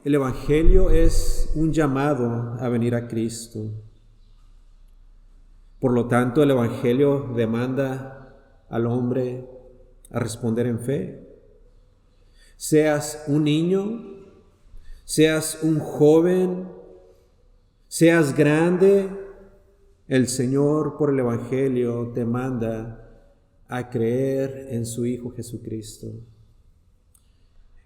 El Evangelio es un llamado a venir a Cristo. Por lo tanto, el Evangelio demanda al hombre a responder en fe. Seas un niño, seas un joven, seas grande, el Señor por el Evangelio te manda a creer en su Hijo Jesucristo.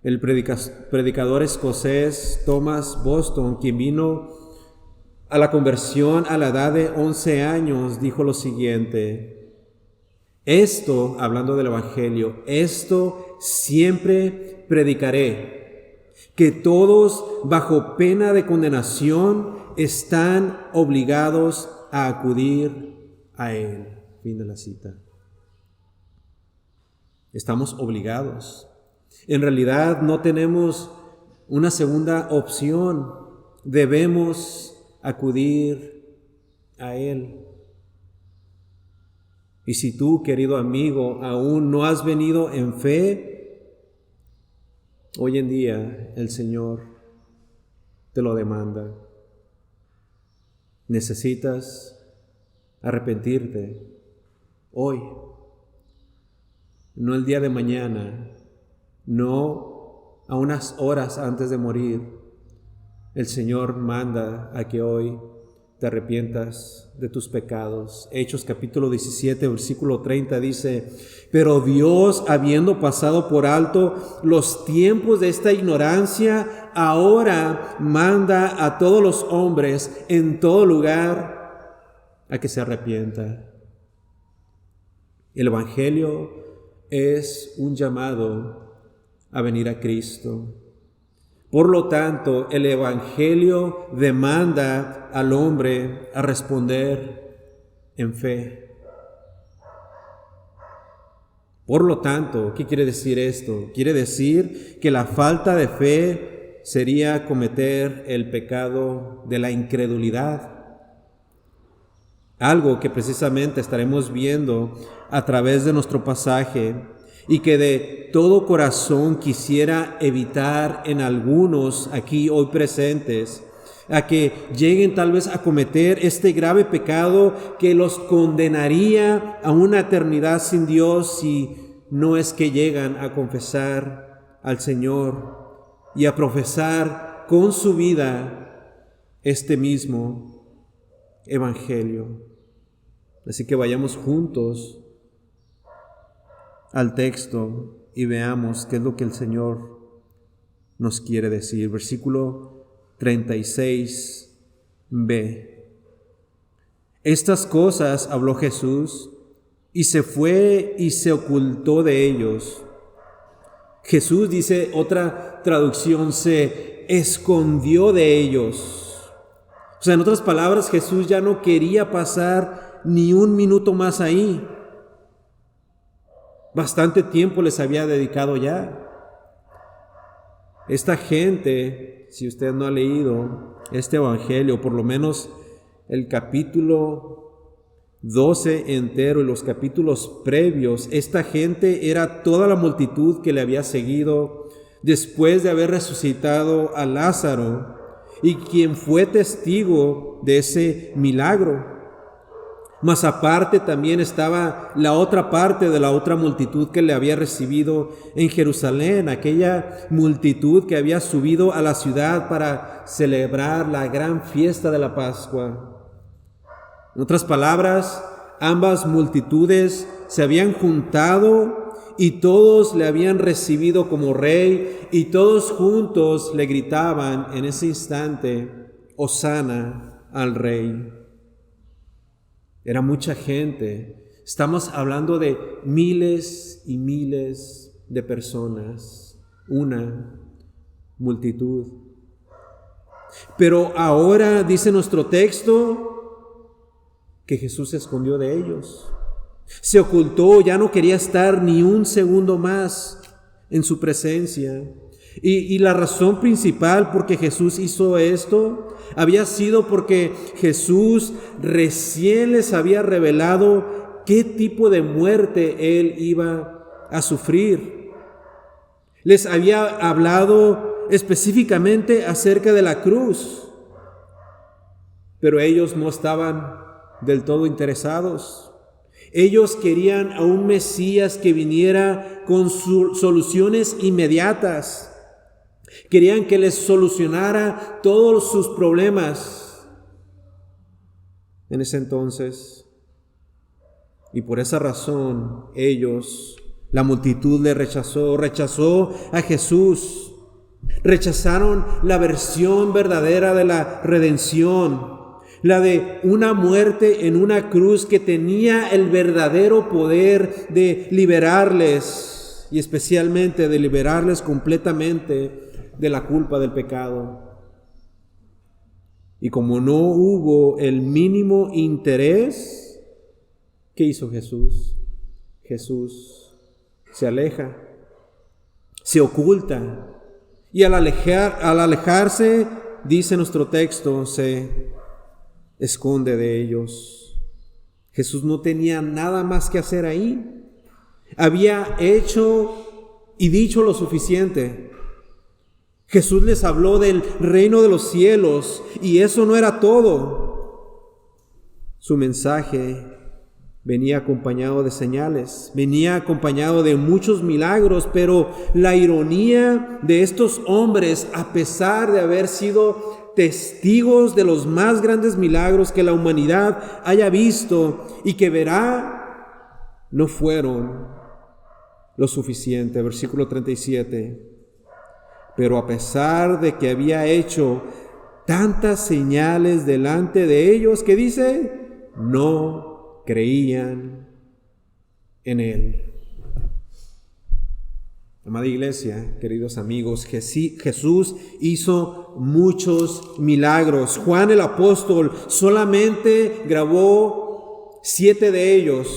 El predicador escocés Thomas Boston, quien vino a la conversión a la edad de 11 años, dijo lo siguiente: esto, hablando del Evangelio, esto siempre predicaré, que todos bajo pena de condenación están obligados a acudir a Él. Fin de la cita. Estamos obligados. En realidad no tenemos una segunda opción. Debemos acudir a Él. Y si tú, querido amigo, aún no has venido en fe, hoy en día el Señor te lo demanda. Necesitas arrepentirte hoy, no el día de mañana, no a unas horas antes de morir. El Señor manda a que hoy te arrepientas de tus pecados. Hechos capítulo 17, versículo 30 dice: pero Dios, habiendo pasado por alto los tiempos de esta ignorancia, ahora manda a todos los hombres en todo lugar a que se arrepientan. El Evangelio es un llamado a venir a Cristo. Por lo tanto, el Evangelio demanda al hombre a responder en fe. Por lo tanto, ¿qué quiere decir esto? Quiere decir que la falta de fe sería cometer el pecado de la incredulidad. Algo que precisamente estaremos viendo a través de nuestro pasaje y que de todo corazón quisiera evitar en algunos aquí hoy presentes, a que lleguen tal vez a cometer este grave pecado que los condenaría a una eternidad sin Dios si no es que llegan a confesar al Señor y a profesar con su vida este mismo Evangelio. Así que vayamos juntos al texto y veamos qué es lo que el Señor nos quiere decir. Versículo 36b. Estas cosas habló Jesús y se fue y se ocultó de ellos. Jesús, dice otra traducción, se escondió de ellos. O sea, en otras palabras, Jesús ya no quería pasar ni un minuto más ahí. Bastante tiempo les había dedicado ya. Esta gente, si usted no ha leído este Evangelio, por lo menos el capítulo 12 entero y los capítulos previos, esta gente era toda la multitud que le había seguido después de haber resucitado a Lázaro y quien fue testigo de ese milagro. Mas aparte también estaba la otra parte de la otra multitud que le había recibido en Jerusalén, aquella multitud que había subido a la ciudad para celebrar la gran fiesta de la Pascua. En otras palabras, ambas multitudes se habían juntado y todos le habían recibido como rey y todos juntos le gritaban en ese instante: Hosana al Rey. Era mucha gente. Estamos hablando de miles y miles de personas. Una multitud. Pero ahora dice nuestro texto que Jesús se escondió de ellos. Se ocultó, ya no quería estar ni un segundo más en su presencia. Y la razón principal por que Jesús hizo esto había sido porque Jesús recién les había revelado qué tipo de muerte Él iba a sufrir. Les había hablado específicamente acerca de la cruz. Pero ellos no estaban del todo interesados. Ellos querían a un Mesías que viniera con soluciones inmediatas. Querían que les solucionara todos sus problemas en ese entonces. Y por esa razón ellos, la multitud le rechazó a Jesús. Rechazaron la versión verdadera de la redención, la de una muerte en una cruz que tenía el verdadero poder de liberarles, y especialmente de liberarles completamente de la culpa del pecado. Y como no hubo el mínimo interés, ¿qué hizo Jesús? Jesús se aleja, se oculta, y al alejarse, dice nuestro texto, se esconde de ellos. Jesús no tenía nada más que hacer ahí. Había hecho y dicho lo suficiente. Jesús les habló del reino de los cielos, y eso no era todo. Su mensaje venía acompañado de señales, venía acompañado de muchos milagros, pero la ironía de estos hombres, a pesar de haber sido testigos de los más grandes milagros que la humanidad haya visto y que verá, no fueron lo suficiente. Versículo 37. Pero a pesar de que había hecho tantas señales delante de ellos, ¿qué dice? No creían en él. Amada iglesia, queridos amigos, Jesús hizo muchos milagros. Juan el apóstol solamente grabó 7 de ellos,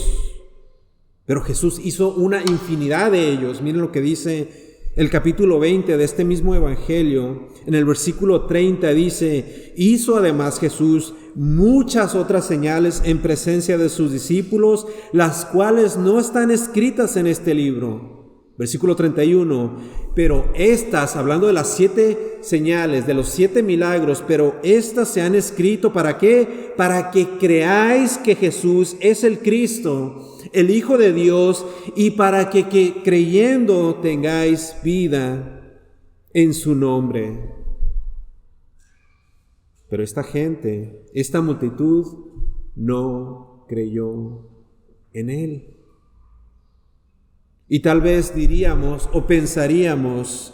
pero Jesús hizo una infinidad de ellos. Miren lo que dice el capítulo 20 de este mismo evangelio. En el versículo 30 dice: hizo además Jesús muchas otras señales en presencia de sus discípulos, las cuales no están escritas en este libro. Versículo 31, pero estas, hablando de las 7 señales, de los 7 milagros, pero estas se han escrito, ¿para qué? Para que creáis que Jesús es el Cristo, el Hijo de Dios, y para que creyendo tengáis vida en su nombre. Pero esta gente, esta multitud, no creyó en él. Y tal vez diríamos o pensaríamos: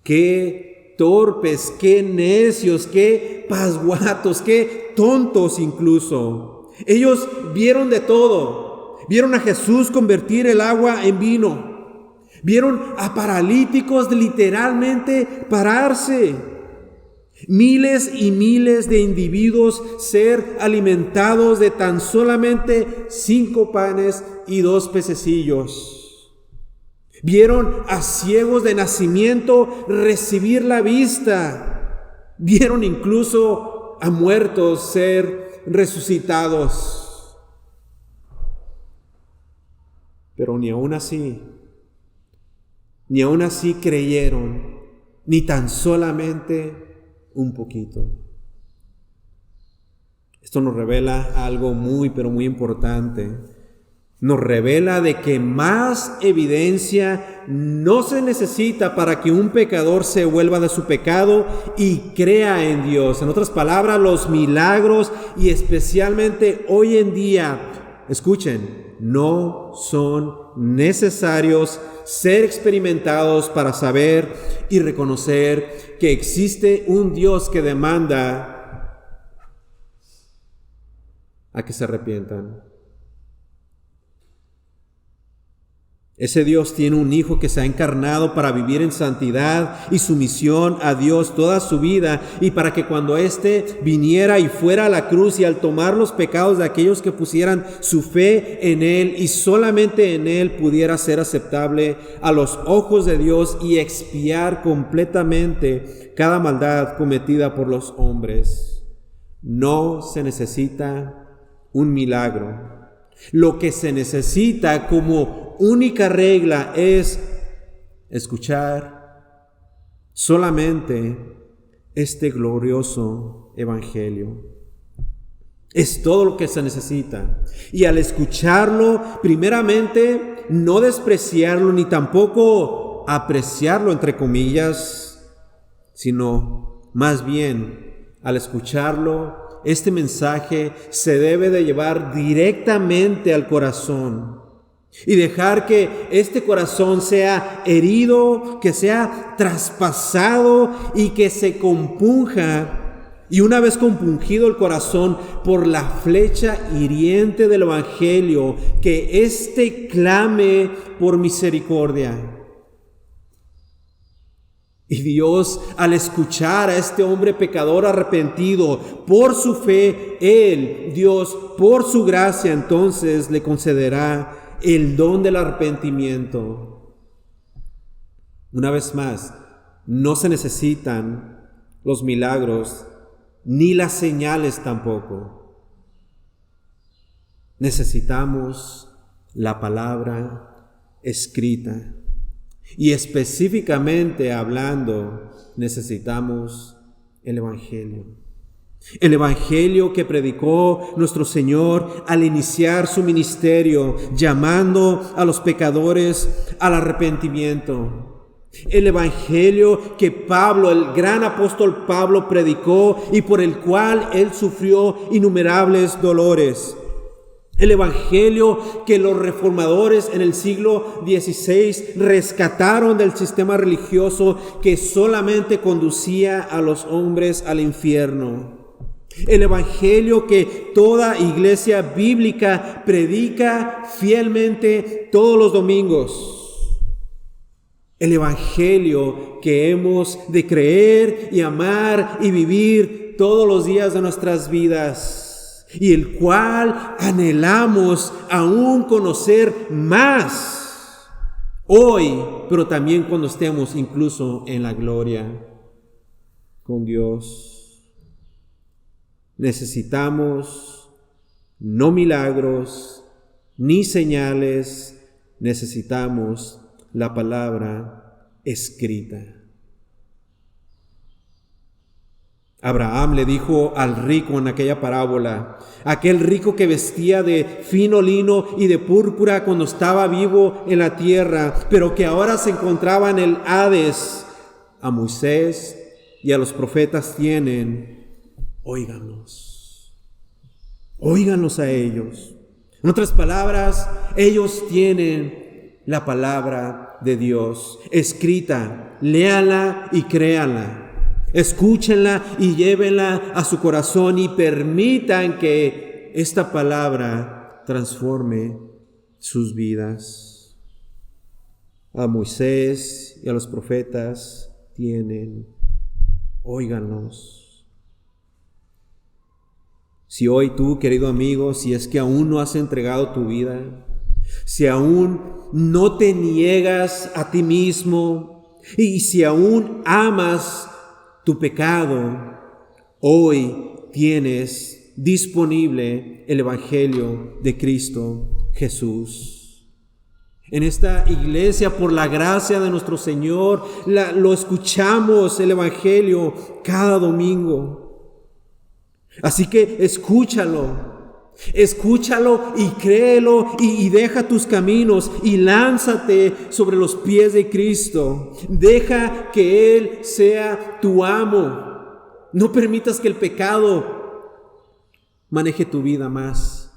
qué torpes, qué necios, qué pasguatos, qué tontos incluso. Ellos vieron de todo. Vieron a Jesús convertir el agua en vino. Vieron a paralíticos literalmente pararse. Miles y miles de individuos ser alimentados de tan solamente 5 panes y 2 pececillos. Vieron a ciegos de nacimiento recibir la vista. Vieron incluso a muertos ser resucitados. Pero ni aún así creyeron, ni tan solamente un poquito. Esto nos revela algo muy, pero muy importante. Nos revela de que más evidencia no se necesita para que un pecador se vuelva de su pecado y crea en Dios. En otras palabras, los milagros, y especialmente hoy en día, escuchen, no son necesarios ser experimentados para saber y reconocer que existe un Dios que demanda a que se arrepientan. Ese Dios tiene un Hijo que se ha encarnado para vivir en santidad y sumisión a Dios toda su vida, y para que cuando éste viniera y fuera a la cruz y al tomar los pecados de aquellos que pusieran su fe en Él y solamente en Él, pudiera ser aceptable a los ojos de Dios y expiar completamente cada maldad cometida por los hombres. No se necesita un milagro. Lo que se necesita como única regla es escuchar solamente este glorioso evangelio. Es todo lo que se necesita. Y al escucharlo, primeramente, no despreciarlo ni tampoco apreciarlo, entre comillas, sino más bien, al escucharlo, este mensaje se debe de llevar directamente al corazón y dejar que este corazón sea herido, que sea traspasado y que se compunja. Y una vez compungido el corazón por la flecha hiriente del evangelio, que éste clame por misericordia. Y Dios, al escuchar a este hombre pecador arrepentido por su fe, Dios, por su gracia, entonces le concederá el don del arrepentimiento. Una vez más, no se necesitan los milagros ni las señales tampoco. Necesitamos la palabra escrita. Y específicamente hablando, necesitamos el Evangelio. El Evangelio que predicó nuestro Señor al iniciar su ministerio, llamando a los pecadores al arrepentimiento. El Evangelio que Pablo, el gran apóstol Pablo, predicó y por el cual él sufrió innumerables dolores. El Evangelio que los reformadores en el siglo XVI rescataron del sistema religioso que solamente conducía a los hombres al infierno. El Evangelio que toda iglesia bíblica predica fielmente todos los domingos. El Evangelio que hemos de creer y amar y vivir todos los días de nuestras vidas, y el cual anhelamos aún conocer más hoy, pero también cuando estemos incluso en la gloria con Dios. Necesitamos no milagros ni señales, necesitamos la palabra escrita. Abraham le dijo al rico en aquella parábola, aquel rico que vestía de fino lino y de púrpura cuando estaba vivo en la tierra, pero que ahora se encontraba en el Hades, a Moisés y a los profetas tienen, óiganlos a ellos. En otras palabras, ellos tienen la palabra de Dios escrita, léala y créanla. Escúchenla y llévenla a su corazón y permitan que esta palabra transforme sus vidas. A Moisés y a los profetas tienen, óiganlos. Si hoy tú, querido amigo, si es que aún no has entregado tu vida, si aún no te niegas a ti mismo y si aún amas tu pecado, hoy tienes disponible el Evangelio de Cristo Jesús. En esta iglesia, por la gracia de nuestro Señor, lo escuchamos el Evangelio cada domingo. Así que escúchalo y créelo y deja tus caminos y lánzate sobre los pies de Cristo. Deja que Él sea tu amo. No permitas que el pecado maneje tu vida más.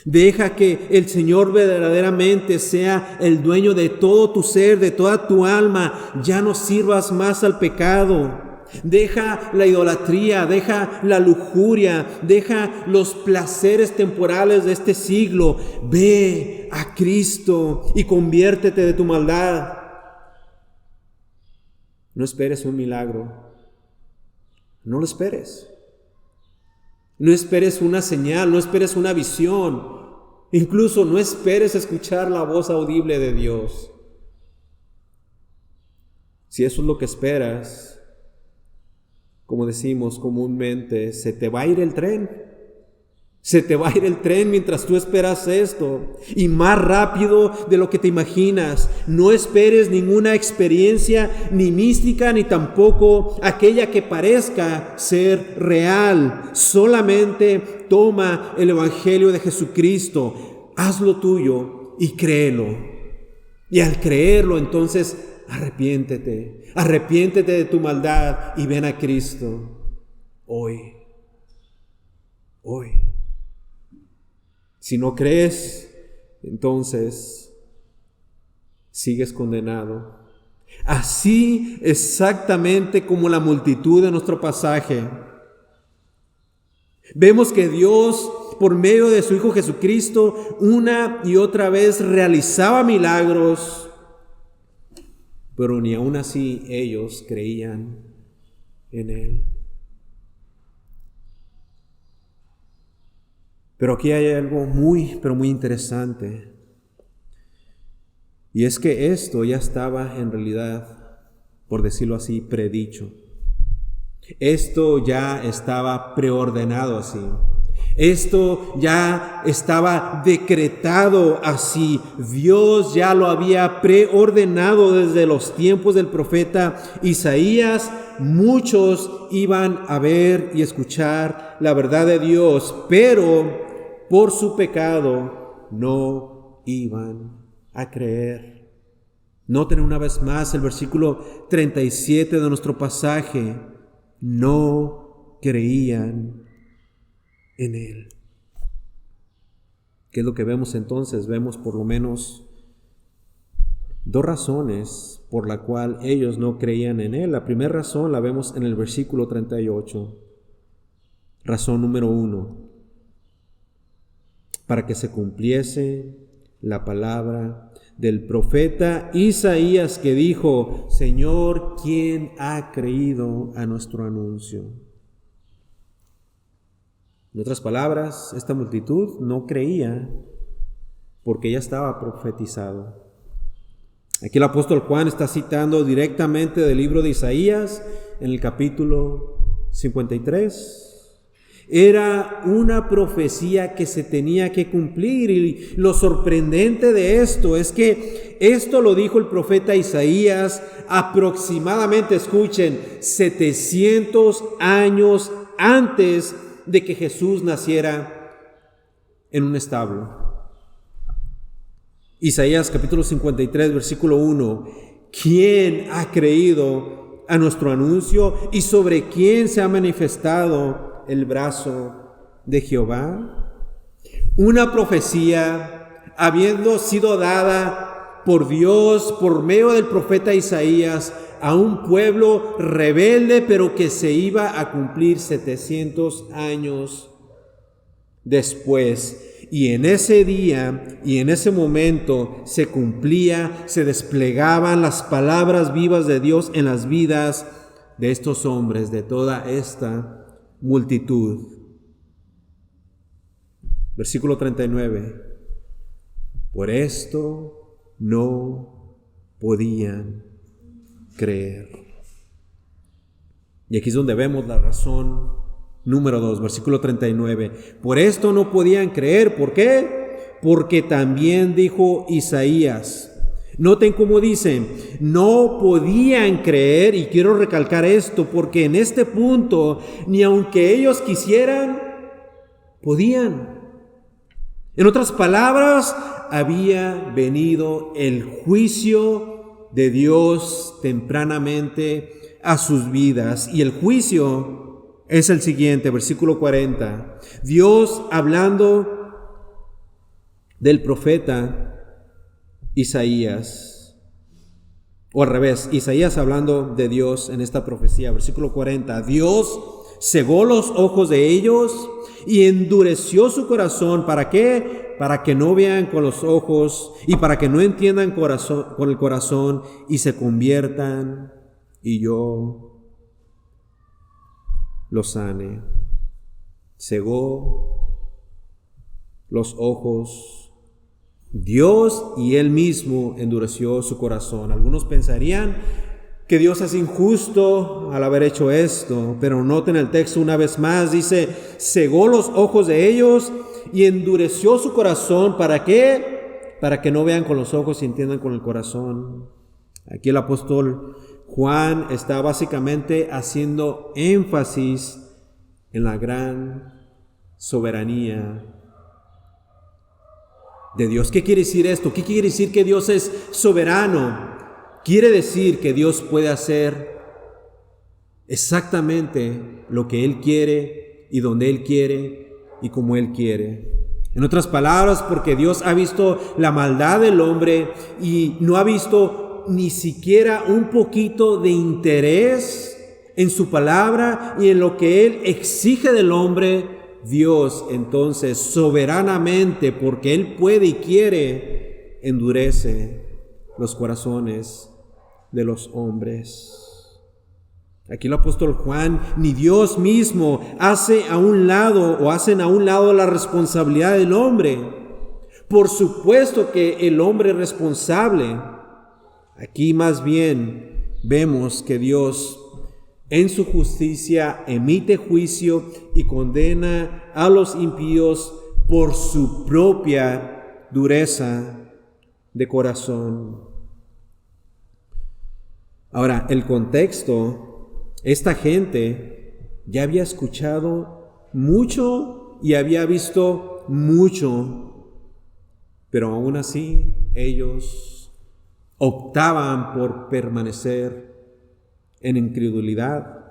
Deja que el Señor verdaderamente sea el dueño de todo tu ser, de toda tu alma. Ya no sirvas más al pecado. Deja la idolatría, deja la lujuria, deja los placeres temporales de este siglo. Ve a Cristo y conviértete de tu maldad. No esperes un milagro. No lo esperes. No esperes una señal, no esperes una visión. Incluso no esperes escuchar la voz audible de Dios. Si eso es lo que esperas, como decimos comúnmente, se te va a ir el tren. Se te va a ir el tren mientras tú esperas esto, y más rápido de lo que te imaginas. No esperes ninguna experiencia, ni mística, ni tampoco aquella que parezca ser real. Solamente toma el Evangelio de Jesucristo, hazlo tuyo y créelo. Y al creerlo, entonces, arrepiéntete de tu maldad y ven a Cristo hoy. Si no crees, entonces sigues condenado. Así exactamente como la multitud de nuestro pasaje. Vemos que Dios, por medio de su Hijo Jesucristo, una y otra vez realizaba milagros, pero ni aún así ellos creían en Él. Pero aquí hay algo pero muy interesante. Y es que esto ya estaba en realidad, por decirlo así, predicho. Esto ya estaba preordenado así. Esto ya estaba decretado así. Dios ya lo había preordenado desde los tiempos del profeta Isaías. Muchos iban a ver y escuchar la verdad de Dios, pero por su pecado no iban a creer. Noten una vez más el versículo 37 de nuestro pasaje. No creían en Él. ¿Qué es lo que vemos entonces? Vemos por lo menos dos razones por la cual ellos no creían en Él. La primera razón la vemos en el versículo 38. Razón número 1. Para que se cumpliese la palabra del profeta Isaías, que dijo: Señor, ¿quién ha creído a nuestro anuncio? En otras palabras, esta multitud no creía porque ya estaba profetizado. Aquí el apóstol Juan está citando directamente del libro de Isaías en el capítulo 53. Era una profecía que se tenía que cumplir, y lo sorprendente de esto es que esto lo dijo el profeta Isaías aproximadamente, escuchen, 700 años antes de que Jesús naciera en un establo. Isaías capítulo 53, versículo 1. ¿Quién ha creído a nuestro anuncio y sobre quién se ha manifestado el brazo de Jehová? Una profecía habiendo sido dada por Dios por medio del profeta Isaías a un pueblo rebelde, pero que se iba a cumplir 700 años después. Y en ese día y en ese momento se cumplía, se desplegaban las palabras vivas de Dios en las vidas de estos hombres, de toda esta multitud. Versículo 39. Por esto no podían creer. Y aquí es donde vemos la razón número 2, versículo 39. Por esto no podían creer. ¿Por qué? Porque también dijo Isaías. Noten cómo dicen, no podían creer, y quiero recalcar esto, porque en este punto, ni aunque ellos quisieran, podían. En otras palabras, había venido el juicio de Dios tempranamente a sus vidas, y el juicio es el siguiente, versículo 40. Dios hablando del profeta Isaías, o al revés, Isaías hablando de Dios en esta profecía, versículo 40. Dios cegó los ojos de ellos y endureció su corazón. ¿Para qué? Para que no vean con los ojos y para que no entiendan con el corazón y se conviertan y yo los sane. Cegó los ojos Dios y Él mismo endureció su corazón. Algunos pensarían que Dios es injusto al haber hecho esto, pero noten el texto una vez más, dice, cegó los ojos de ellos y endureció su corazón. ¿Para qué? Para que no vean con los ojos y entiendan con el corazón. Aquí el apóstol Juan está básicamente haciendo énfasis en la gran soberanía de Dios. ¿Qué quiere decir esto? ¿Qué quiere decir que Dios es soberano? Quiere decir que Dios puede hacer exactamente lo que Él quiere y donde Él quiere y como Él quiere. En otras palabras, porque Dios ha visto la maldad del hombre y no ha visto ni siquiera un poquito de interés en su palabra y en lo que Él exige del hombre, Dios entonces soberanamente, porque Él puede y quiere, endurece los corazones de los hombres. Aquí el apóstol Juan, ni Dios mismo hacen a un lado la responsabilidad del hombre. Por supuesto que el hombre es responsable. Aquí más bien vemos que Dios en su justicia emite juicio y condena a los impíos por su propia dureza de corazón. Ahora, el contexto, esta gente ya había escuchado mucho y había visto mucho, pero aún así ellos optaban por permanecer en incredulidad.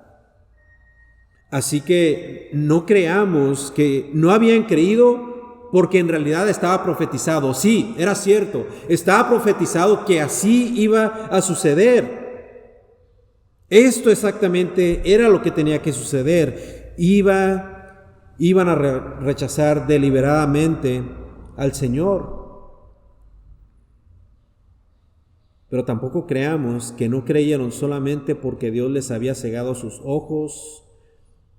Así que no creamos que no habían creído porque en realidad estaba profetizado. Sí, era cierto, estaba profetizado que así iba a suceder. Esto exactamente era lo que tenía que suceder. Iban a rechazar deliberadamente al Señor. Pero tampoco creamos que no creyeron solamente porque Dios les había cegado sus ojos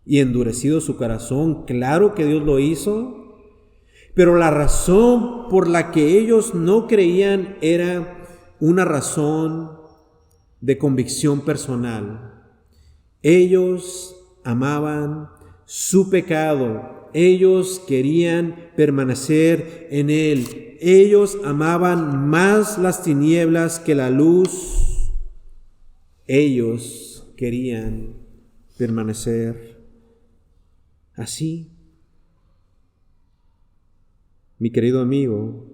y endurecido su corazón. Claro que Dios lo hizo, pero la razón por la que ellos no creían era una razón de convicción personal. Ellos amaban su pecado, ellos querían permanecer en él, ellos amaban más las tinieblas que la luz, ellos querían permanecer así. Mi querido amigo,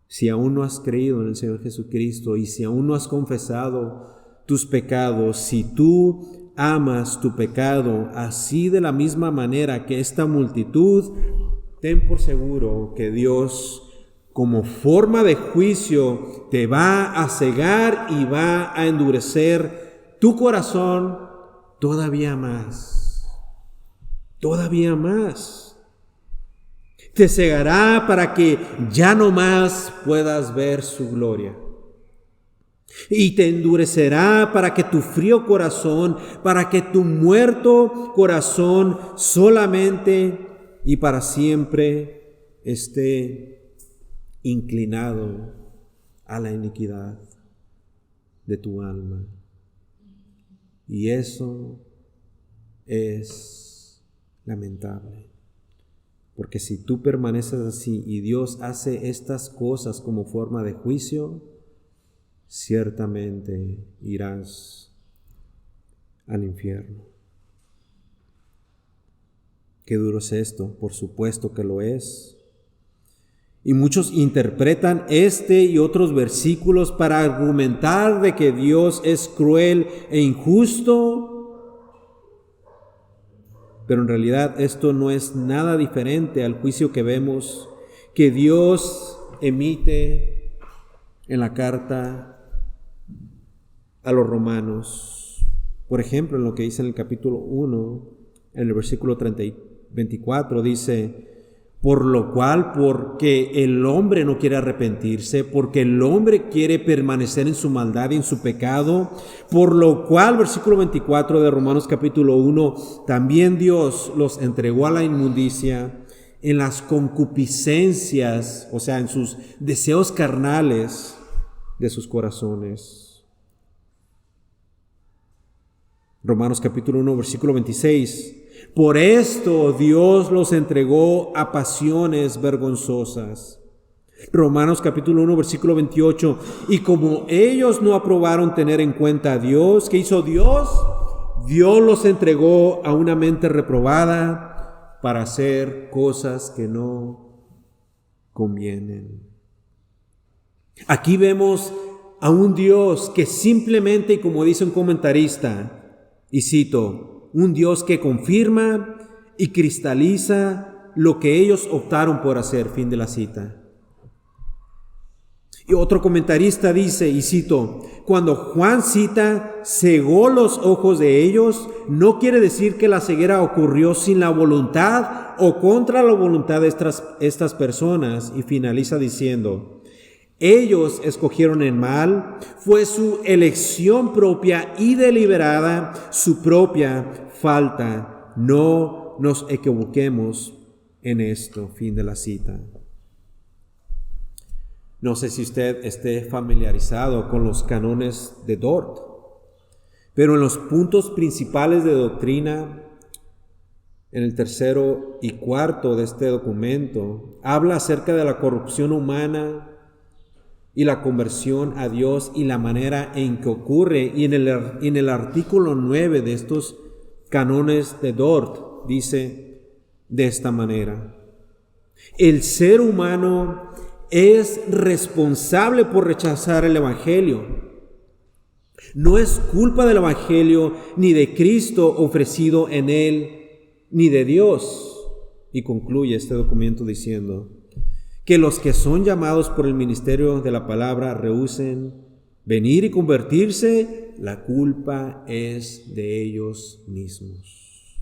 si aún no has creído en el Señor Jesucristo y si aún no has confesado tus pecados, si tú amas tu pecado así de la misma manera que esta multitud, ten por seguro que Dios, como forma de juicio, te va a cegar y va a endurecer tu corazón todavía más. Todavía más. Te cegará para que ya no más puedas ver su gloria. Y te endurecerá para que tu frío corazón, para que tu muerto corazón solamente y para siempre esté inclinado a la iniquidad de tu alma. Y eso es lamentable. Porque si tú permaneces así y Dios hace estas cosas como forma de juicio, ciertamente irás al infierno. ¿Qué duro es esto? Por supuesto que lo es. Y muchos interpretan este y otros versículos para argumentar de que Dios es cruel e injusto. Pero en realidad esto no es nada diferente al juicio que vemos que Dios emite en la carta a los romanos. Por ejemplo, en lo que dice en el capítulo 1, en el versículo 24, dice: por lo cual, porque el hombre no quiere arrepentirse, porque el hombre quiere permanecer en su maldad y en su pecado, por lo cual, versículo 24 de Romanos capítulo 1, también Dios los entregó a la inmundicia en las concupiscencias, o sea, en sus deseos carnales de sus corazones. Romanos capítulo 1, versículo 26. Por esto Dios los entregó a pasiones vergonzosas. Romanos capítulo 1, versículo 28. Y como ellos no aprobaron tener en cuenta a Dios, ¿qué hizo Dios? Dios los entregó a una mente reprobada para hacer cosas que no convienen. Aquí vemos a un Dios que simplemente, y como dice un comentarista, y cito, un Dios que confirma y cristaliza lo que ellos optaron por hacer, fin de la cita. Y otro comentarista dice, y cito, cuando Juan cita, cegó los ojos de ellos, no quiere decir que la ceguera ocurrió sin la voluntad o contra la voluntad de estas personas, y finaliza diciendo, ellos escogieron el mal, fue su elección propia y deliberada, su propia falta. No nos equivoquemos en esto, fin de la cita. No sé si usted esté familiarizado con los cánones de Dort, pero en los puntos principales de doctrina, en el 3º y 4º de este documento, habla acerca de la corrupción humana y la conversión a Dios y la manera en que ocurre. Y en el artículo 9 de estos cánones de Dort dice de esta manera: el ser humano es responsable por rechazar el Evangelio. No es culpa del Evangelio ni de Cristo ofrecido en él, ni de Dios. Y concluye este documento diciendo que los que son llamados por el ministerio de la palabra rehúsen venir y convertirse, la culpa es de ellos mismos.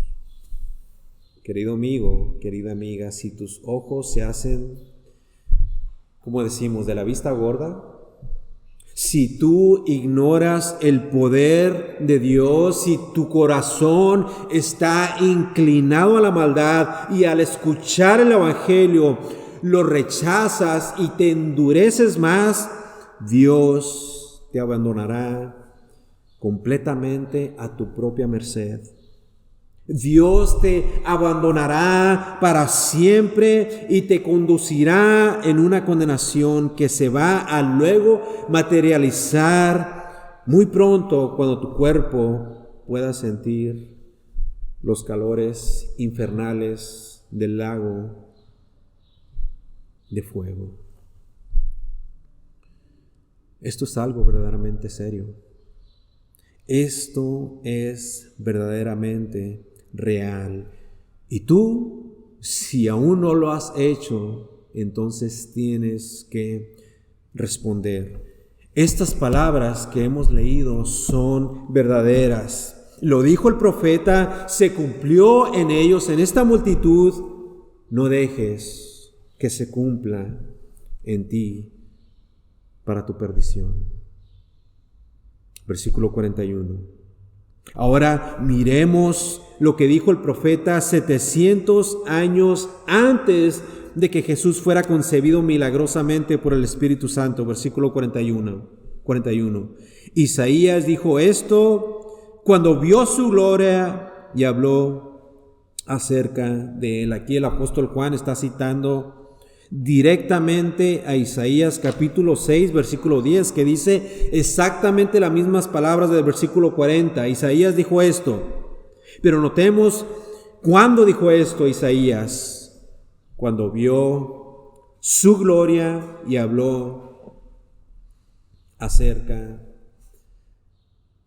Querido amigo, querida amiga, si tus ojos se hacen, como decimos, de la vista gorda, si tú ignoras el poder de Dios, si tu corazón está inclinado a la maldad y al escuchar el Evangelio lo rechazas y te endureces más, Dios te abandonará completamente a tu propia merced. Dios te abandonará para siempre y te conducirá en una condenación que se va a luego materializar muy pronto cuando tu cuerpo pueda sentir los calores infernales del lago de fuego. Esto es algo verdaderamente serio. Esto es verdaderamente real. Y tú, si aún no lo has hecho, entonces tienes que responder. Estas palabras que hemos leído son verdaderas. Lo dijo el profeta, se cumplió en ellos, en esta multitud. No dejes que se cumpla en ti para tu perdición. Versículo 41. Ahora miremos lo que dijo el profeta 700 años antes de que Jesús fuera concebido milagrosamente por el Espíritu Santo. Versículo 41. Isaías dijo esto cuando vio su gloria y habló acerca de él. Aquí el apóstol Juan está citando directamente a Isaías capítulo 6 versículo 10, que dice exactamente las mismas palabras del versículo 40. Isaías dijo esto, pero notemos cuándo dijo esto Isaías: cuando vio su gloria y habló acerca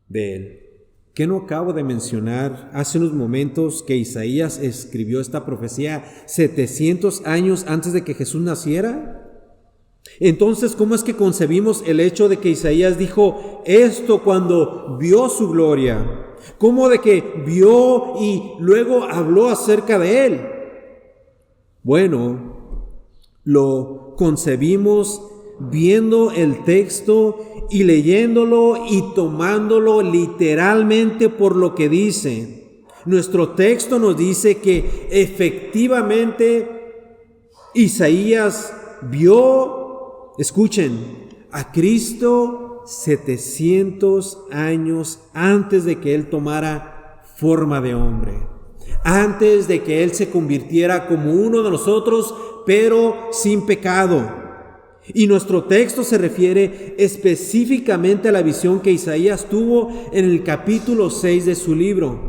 de él. ¿Qué no acabo de mencionar hace unos momentos que Isaías escribió esta profecía 700 años antes de que Jesús naciera? Entonces, ¿cómo es que concebimos el hecho de que Isaías dijo esto cuando vio su gloria? ¿Cómo de que vio y luego habló acerca de él? Bueno, lo concebimos viendo el texto y leyéndolo y tomándolo literalmente por lo que dice. Nuestro texto nos dice que efectivamente Isaías vio, escuchen, a Cristo 700 años antes de que Él tomara forma de hombre, antes de que Él se convirtiera como uno de nosotros, pero sin pecado. Y nuestro texto se refiere específicamente a la visión que Isaías tuvo en el capítulo 6 de su libro.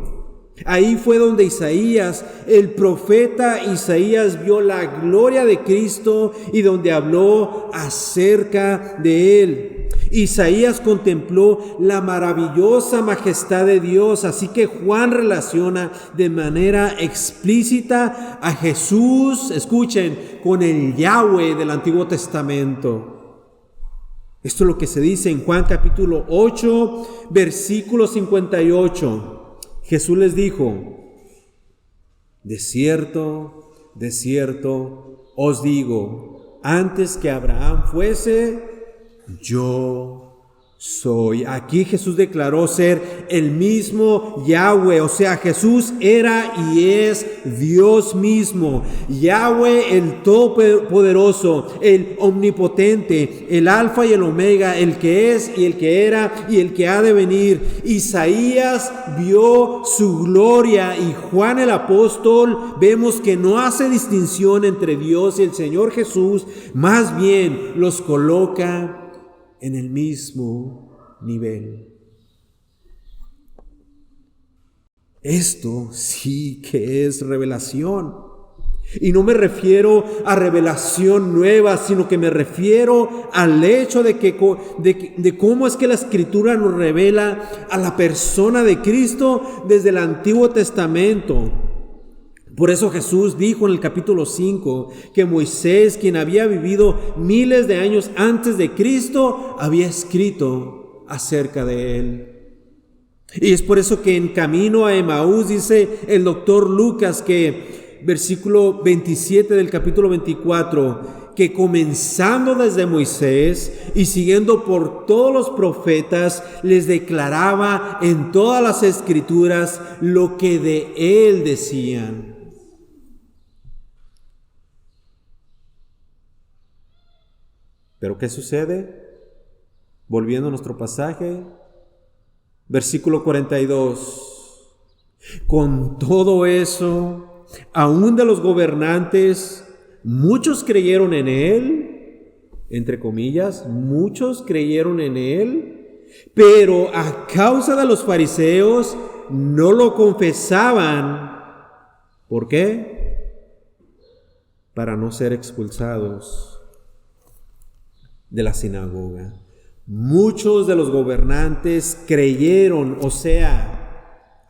Ahí fue donde Isaías, el profeta Isaías, vio la gloria de Cristo y donde habló acerca de Él. Isaías contempló la maravillosa majestad de Dios, así que Juan relaciona de manera explícita a Jesús, escuchen, con el Yahweh del Antiguo Testamento. Esto es lo que se dice en Juan capítulo 8, versículo 58. Jesús les dijo: de cierto, os digo, antes que Abraham fuese, yo soy. Aquí Jesús declaró ser el mismo Yahweh, o sea, Jesús era y es Dios mismo. Yahweh, el Todopoderoso, el Omnipotente, el Alfa y el Omega, el que es y el que era y el que ha de venir. Isaías vio su gloria y Juan el apóstol vemos que no hace distinción entre Dios y el Señor Jesús, más bien los coloca en el mismo nivel. Esto sí que es revelación. Y no me refiero a revelación nueva, sino que me refiero al hecho de cómo es que la Escritura nos revela a la persona de Cristo desde el Antiguo Testamento. Por eso Jesús dijo en el capítulo 5 que Moisés, quien había vivido miles de años antes de Cristo, había escrito acerca de Él. Y es por eso que en camino a Emaús dice el doctor Lucas que, versículo 27 del capítulo 24, que comenzando desde Moisés y siguiendo por todos los profetas, les declaraba en todas las Escrituras lo que de Él decían. Pero ¿qué sucede? Volviendo a nuestro pasaje, versículo 42. Con todo eso, aún de los gobernantes, muchos creyeron en Él, entre comillas, muchos creyeron en Él, pero a causa de los fariseos no lo confesaban. ¿Por qué? Para no ser expulsados de la sinagoga. Muchos de los gobernantes creyeron, o sea,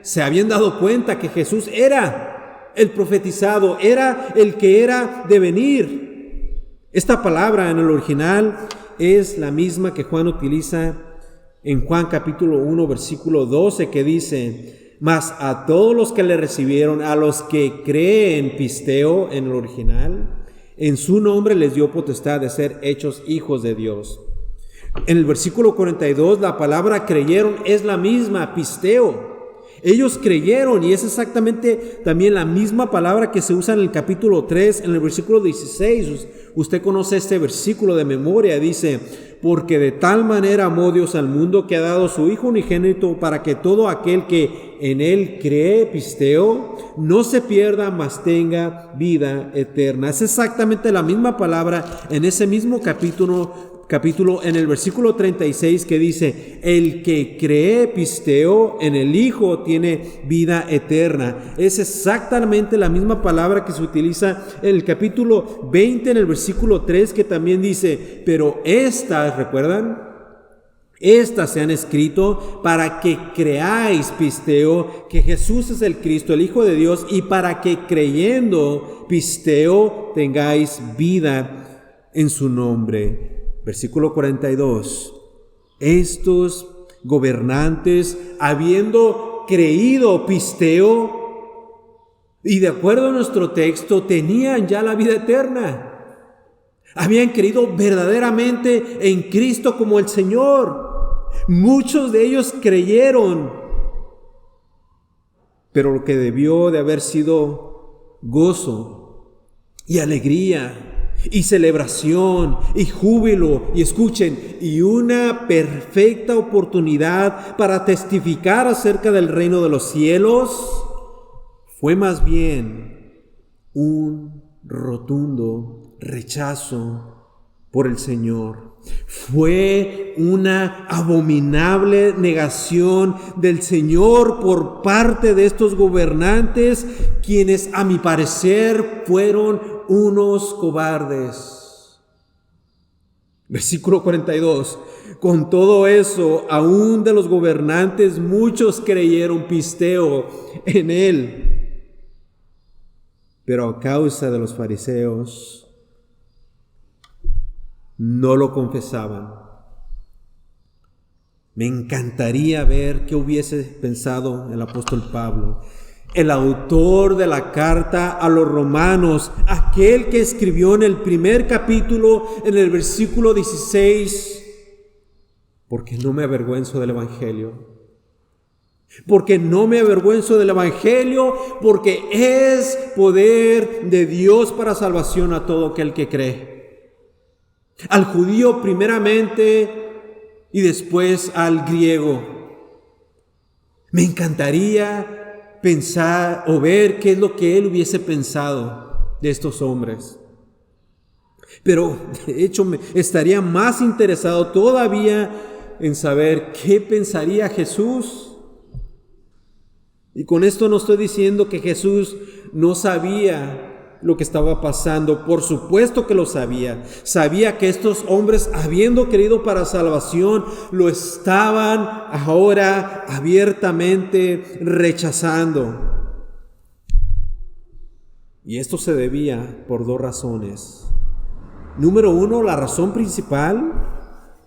se habían dado cuenta que Jesús era el profetizado, era el que era de venir. Esta palabra en el original es la misma que Juan utiliza en Juan capítulo 1, versículo 12, que dice: mas a todos los que le recibieron, a los que creen, pisteo en el original, en su nombre les dio potestad de ser hechos hijos de Dios. En el versículo 42, la palabra creyeron es la misma, pisteo. Ellos creyeron, y es exactamente también la misma palabra que se usa en el capítulo 3, en el versículo 16. Usted conoce este versículo de memoria, dice: porque de tal manera amó Dios al mundo que ha dado su Hijo unigénito para que todo aquel que en Él cree, pisteo, no se pierda, mas tenga vida eterna. Es exactamente la misma palabra en ese mismo capítulo en el versículo 36, que dice: el que cree, pisteo, en el Hijo tiene vida eterna. Es exactamente la misma palabra que se utiliza en el capítulo 20, en el versículo 3, que también dice: pero estas, ¿recuerdan? Estas se han escrito para que creáis, pisteo, que Jesús es el Cristo, el Hijo de Dios, y para que creyendo, pisteo, tengáis vida en su nombre. Versículo 42. Estos gobernantes, habiendo creído, pisteo, y de acuerdo a nuestro texto, tenían ya la vida eterna. Habían creído verdaderamente en Cristo como el Señor. Muchos de ellos creyeron, pero lo que debió de haber sido gozo y alegría y celebración y júbilo, y escuchen, y una perfecta oportunidad para testificar acerca del reino de los cielos, fue más bien un rotundo rechazo por el Señor. Fue una abominable negación del Señor por parte de estos gobernantes, quienes a mi parecer fueron unos cobardes. Versículo 42. Con todo eso, aún de los gobernantes, muchos creyeron pisteo en él. Pero a causa de los fariseos, no lo confesaban. Me encantaría ver qué hubiese pensado el apóstol Pablo, el autor de la carta a los romanos, aquel que escribió en el primer capítulo, en el versículo 16, porque no me avergüenzo del evangelio. Porque no me avergüenzo del evangelio, porque es poder de Dios para salvación a todo aquel que cree. Al judío primeramente y después al griego. Me encantaría pensar o ver qué es lo que él hubiese pensado de estos hombres. Pero de hecho estaría más interesado todavía en saber qué pensaría Jesús. Y con esto no estoy diciendo que Jesús no sabía lo que estaba pasando. Por supuesto que lo sabía. Sabía que estos hombres, habiendo creído para salvación, lo estaban ahora abiertamente rechazando. Y esto se debía por dos razones. Número uno, la razón principal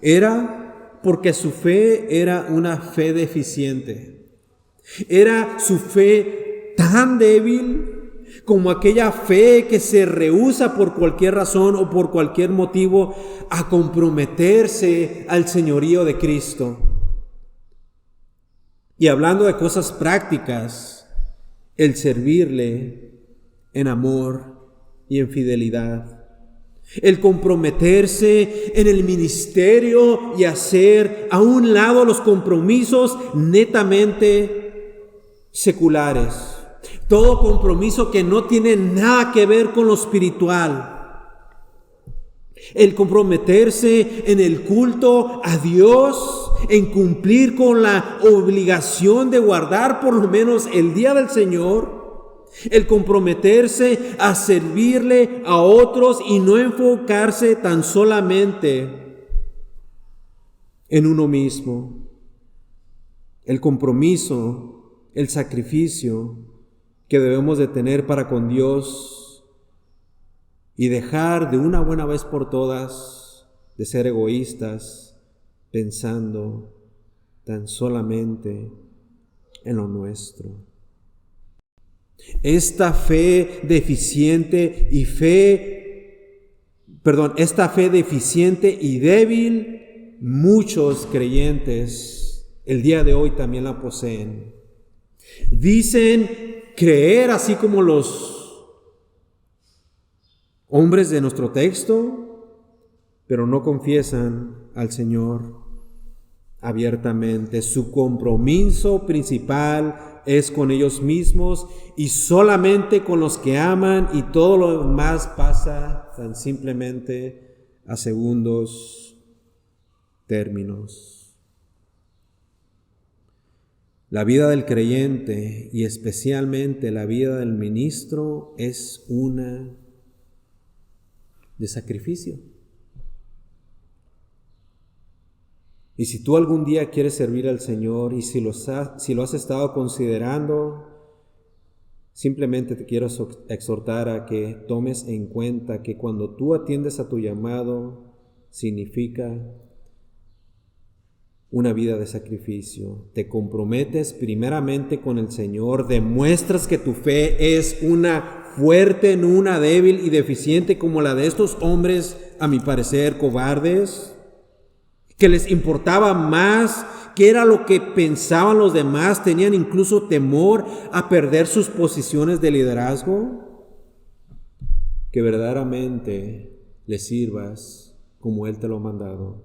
era porque su fe era una fe deficiente. Era su fe tan débil como aquella fe que se rehúsa por cualquier razón o por cualquier motivo a comprometerse al señorío de Cristo. Y hablando de cosas prácticas, el servirle en amor y en fidelidad. El comprometerse en el ministerio y hacer a un lado los compromisos netamente seculares. Todo compromiso que no tiene nada que ver con lo espiritual. El comprometerse en el culto a Dios, en cumplir con la obligación de guardar por lo menos el día del Señor. El comprometerse a servirle a otros y no enfocarse tan solamente en uno mismo. El compromiso, el sacrificio que debemos de tener para con Dios y dejar de una buena vez por todas de ser egoístas, pensando tan solamente en lo nuestro. Esta fe deficiente y débil, muchos creyentes el día de hoy también la poseen. Dicen creer así como los hombres de nuestro texto, pero no confiesan al Señor abiertamente. Su compromiso principal es con ellos mismos y solamente con los que aman, y todo lo demás pasa tan simplemente a segundos términos. La vida del creyente y especialmente la vida del ministro es una de sacrificio. Y si tú algún día quieres servir al Señor y si lo has estado considerando, simplemente te quiero exhortar a que tomes en cuenta que cuando tú atiendes a tu llamado, significa una vida de sacrificio. Te comprometes primeramente con el Señor, demuestras que tu fe es una fuerte, no una débil y deficiente como la de estos hombres, a mi parecer, cobardes, que les importaba más qué era lo que pensaban los demás, tenían incluso temor a perder sus posiciones de liderazgo, que verdaderamente le sirvas como Él te lo ha mandado.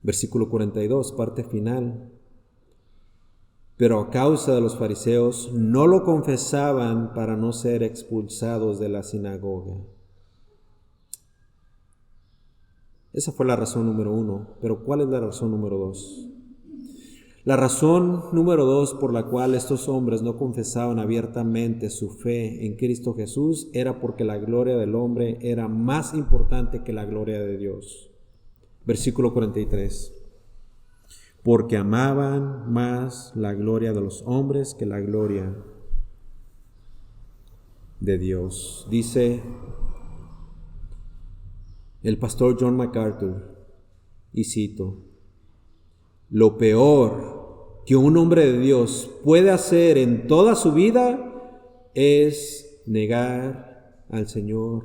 Versículo 42, parte final. Pero a causa de los fariseos no lo confesaban para no ser expulsados de la sinagoga. Esa fue la razón número 1. Pero ¿cuál es la razón número 2? La razón número 2 por la cual estos hombres no confesaban abiertamente su fe en Cristo Jesús era porque la gloria del hombre era más importante que la gloria de Dios. Versículo 43. Porque amaban más la gloria de los hombres que la gloria de Dios. Dice el pastor John MacArthur, y cito: lo peor que un hombre de Dios puede hacer en toda su vida es negar al Señor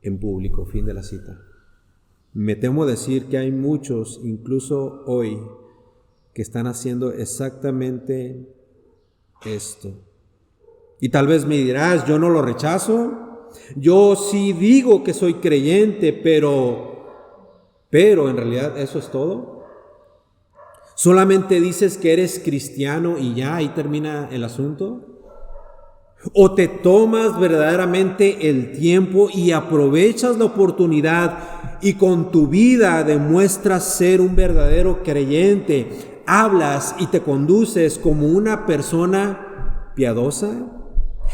en público. Fin de la cita. Me temo decir que hay muchos, incluso hoy, que están haciendo exactamente esto. Y tal vez me dirás, yo no lo rechazo, yo sí digo que soy creyente, pero en realidad eso es todo. ¿Solamente dices que eres cristiano y ya ahí termina el asunto? ¿O te tomas verdaderamente el tiempo y aprovechas la oportunidad y con tu vida demuestras ser un verdadero creyente? ¿Hablas y te conduces como una persona piadosa?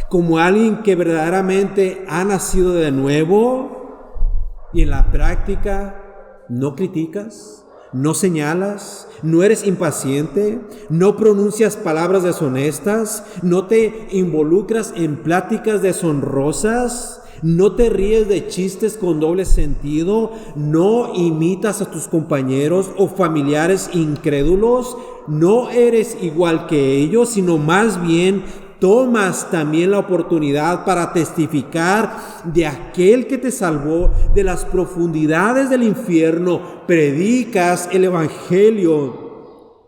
¿Como alguien que verdaderamente ha nacido de nuevo? Y en la práctica no criticas, no señalas, no eres impaciente, no pronuncias palabras deshonestas, no te involucras en pláticas deshonrosas, no te ríes de chistes con doble sentido, no imitas a tus compañeros o familiares incrédulos, no eres igual que ellos, sino más bien tomas también la oportunidad para testificar de aquel que te salvó de las profundidades del infierno, predicas el evangelio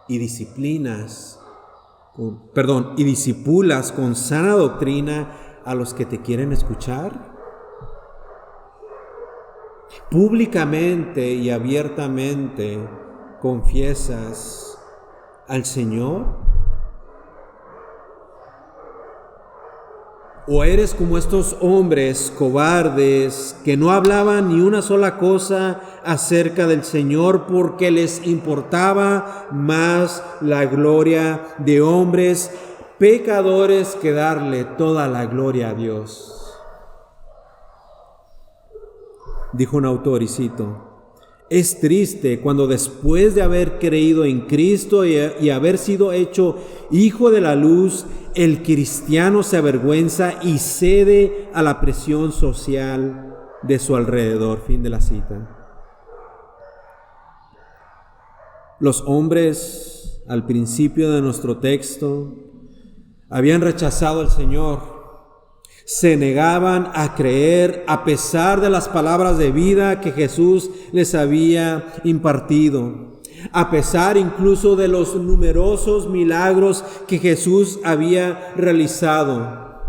y discipulas con sana doctrina a los que te quieren escuchar. Públicamente y abiertamente confiesas al Señor. ¿O eres como estos hombres cobardes que no hablaban ni una sola cosa acerca del Señor porque les importaba más la gloria de hombres pecadores que darle toda la gloria a Dios? Dijo un autor, y cito: es triste cuando después de haber creído en Cristo y haber sido hecho hijo de la luz, el cristiano se avergüenza y cede a la presión social de su alrededor. Fin de la cita. Los hombres al principio de nuestro texto habían rechazado al Señor. Se negaban a creer a pesar de las palabras de vida que Jesús les había impartido, a pesar incluso de los numerosos milagros que Jesús había realizado.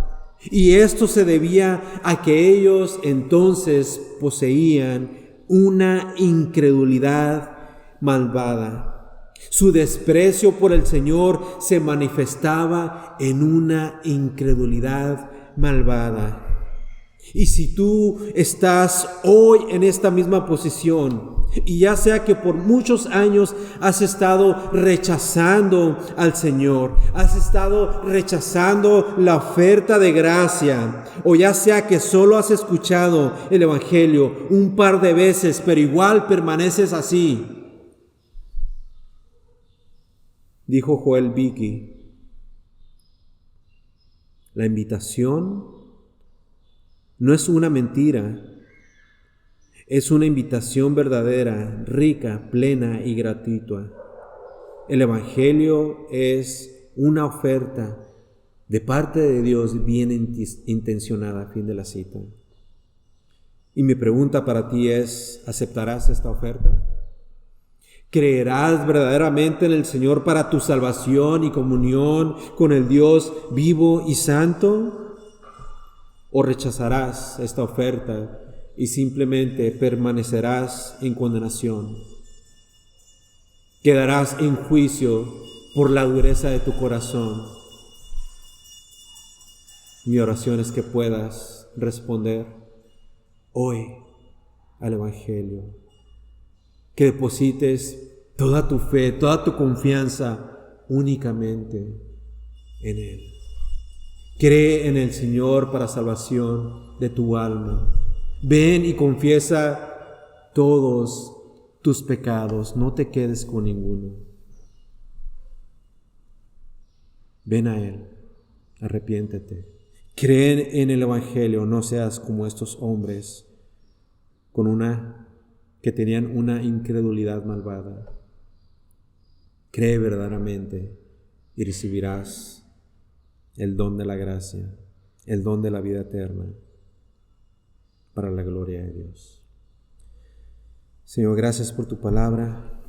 Y esto se debía a que ellos entonces poseían una incredulidad malvada. Su desprecio por el Señor se manifestaba en una incredulidad malvada. Y si tú estás hoy en esta misma posición, y ya sea que por muchos años has estado rechazando al Señor, has estado rechazando la oferta de gracia, o ya sea que solo has escuchado el Evangelio un par de veces, pero igual permaneces así, dijo Joel Beeke, la invitación no es una mentira, es una invitación verdadera, rica, plena y gratuita. El Evangelio es una oferta de parte de Dios bien intencionada. Fin de la cita. Y mi pregunta para ti es, ¿aceptarás esta oferta? ¿Creerás verdaderamente en el Señor para tu salvación y comunión con el Dios vivo y santo? ¿O rechazarás esta oferta y simplemente permanecerás en condenación? ¿Quedarás en juicio por la dureza de tu corazón? Mi oración es que puedas responder hoy al Evangelio, que deposites toda tu fe, toda tu confianza únicamente en Él. Cree en el Señor para salvación de tu alma. Ven y confiesa todos tus pecados, no te quedes con ninguno. Ven a Él, arrepiéntete. Cree en el Evangelio, no seas como estos hombres que tenían una incredulidad malvada. Cree verdaderamente y recibirás el don de la gracia, el don de la vida eterna, para la gloria de Dios. Señor, gracias por tu palabra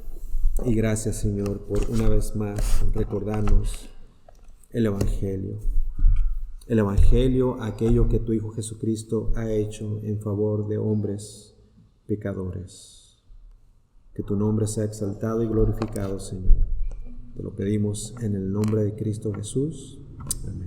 y gracias, Señor, por una vez más recordarnos el Evangelio. El Evangelio, aquello que tu Hijo Jesucristo ha hecho en favor de hombres pecadores. Que tu nombre sea exaltado y glorificado, Señor. Te lo pedimos en el nombre de Cristo Jesús. Amén.